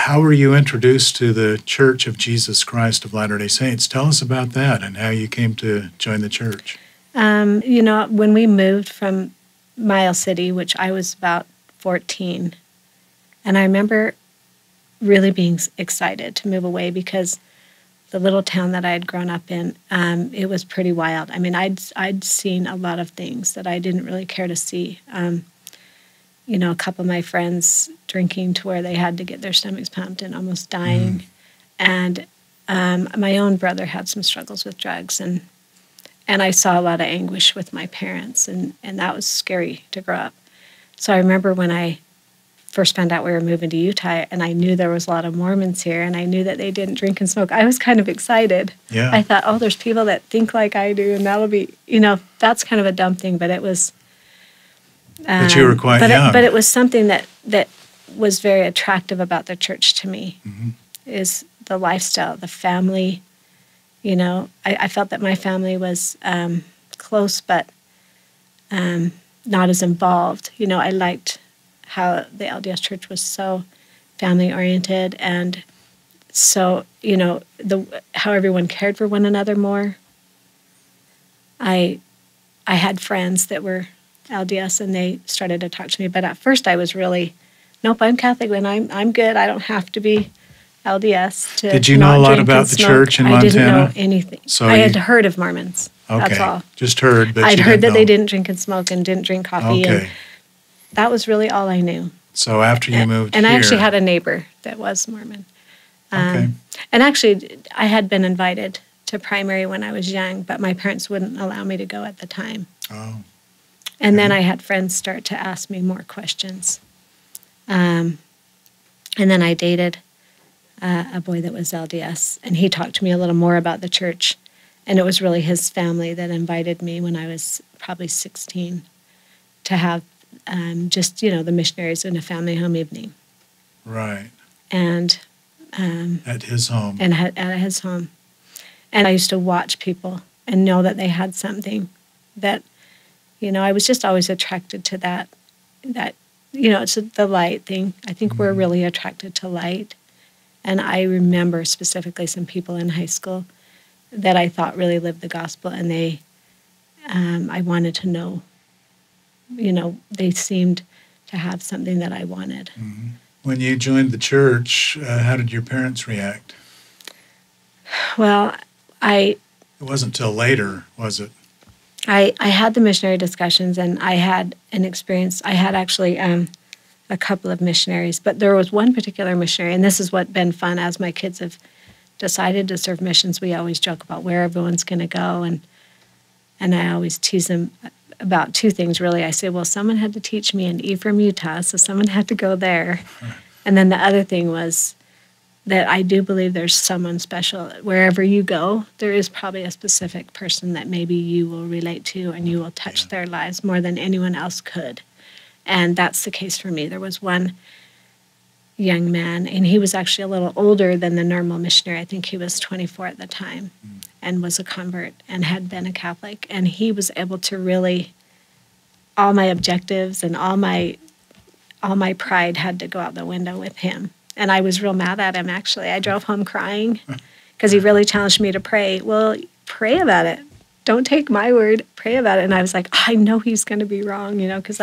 how were you introduced to the Church of Jesus Christ of Latter-day Saints? Tell us about that and how you came to join the church. When we moved from Miles City, which I was about 14, and I remember really being excited to move away because the little town that I had grown up in, it was pretty wild. I mean, I'd seen a lot of things that I didn't really care to see. A couple of my friends drinking to where they had to get their stomachs pumped and almost dying. And my own brother had some struggles with drugs, and I saw a lot of anguish with my parents, and that was scary to grow up. So I remember when I first found out we were moving to Utah, and I knew there was a lot of Mormons here, and I knew that they didn't drink and smoke, I was kind of excited. Yeah. I thought, oh, there's people that think like I do, and that'll be, that's kind of a dumb thing, but it was... but you were quite young. But it was something that was very attractive about the church to me, is the lifestyle, the family. I felt that my family was close, but not as involved. I liked how the LDS Church was so family-oriented, and so, how everyone cared for one another more. I had friends that were LDS, and they started to talk to me, but at first I was really, nope, I'm Catholic, and I'm good. I don't have to be LDS to Did you know a lot about the church in Montana? I didn't know anything. So I had heard of Mormons. Okay. That's all. Just heard, but I'd you heard didn't that they know. didn't drink and smoke and didn't drink coffee. Okay. And that was really all I knew. So after you moved and here... I actually had a neighbor that was Mormon. Okay. And actually, I had been invited to primary when I was young, but my parents wouldn't allow me to go at the time. Oh. And then I had friends start to ask me more questions. And then I dated a boy that was LDS, and he talked to me a little more about the church. And it was really his family that invited me when I was probably 16 to have the missionaries in a family home evening. Right. And at his home. And at his home. And I used to watch people and know that they had something that, I was just always attracted to that, it's the light thing. I think we're really attracted to light. And I remember specifically some people in high school that I thought really lived the gospel, and I wanted to know, they seemed to have something that I wanted. Mm-hmm. When you joined the church, how did your parents react? Well, It wasn't till later, was it? I had the missionary discussions, and I had an experience. I had actually a couple of missionaries, but there was one particular missionary, and this is what's been fun as my kids have decided to serve missions. We always joke about where everyone's going to go, and I always tease them about two things, really. I say, well, someone had to teach me in Ephraim, Utah, so someone had to go there. And then the other thing was that I do believe there's someone special. Wherever you go, there is probably a specific person that maybe you will relate to, and you will touch their lives more than anyone else could. And that's the case for me. There was one young man, and he was actually a little older than the normal missionary. I think he was 24 at the time, and was a convert and had been a Catholic. And he was able to really, all my objectives and all my pride had to go out the window with him. And I was real mad at him, actually. I drove home crying because he really challenged me to pray. Well, pray about it. Don't take my word. Pray about it. And I was like, I know he's going to be wrong, because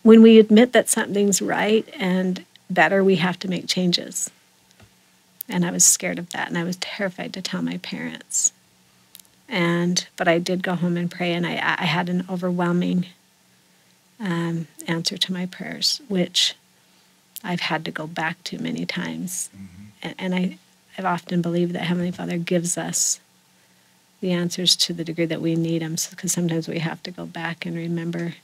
when we admit that something's right and better, we have to make changes. And I was scared of that, and I was terrified to tell my parents. But I did go home and pray, and I had an overwhelming answer to my prayers, which I've had to go back to many times. And I've often believed that Heavenly Father gives us the answers to the degree that we need them, because sometimes we have to go back and remember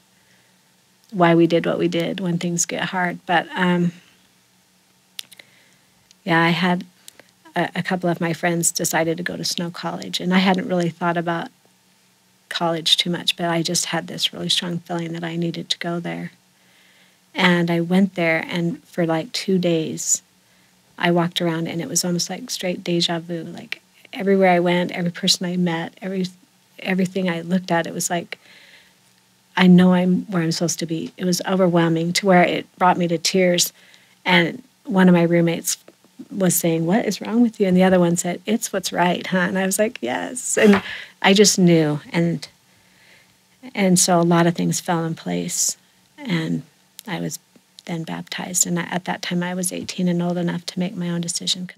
why we did what we did when things get hard. But I had a couple of my friends decided to go to Snow College, and I hadn't really thought about college too much, but I just had this really strong feeling that I needed to go there. And I went there, and for like 2 days, I walked around, and it was almost like straight deja vu. Like everywhere I went, every person I met, everything I looked at, it was like, I know I'm where I'm supposed to be. It was overwhelming to where it brought me to tears. And one of my roommates was saying, "What is wrong with you?" And the other one said, "It's what's right, huh?" And I was like, "Yes." And I just knew. And so a lot of things fell in place. And I was then baptized. And at that time, I was 18 and old enough to make my own decision.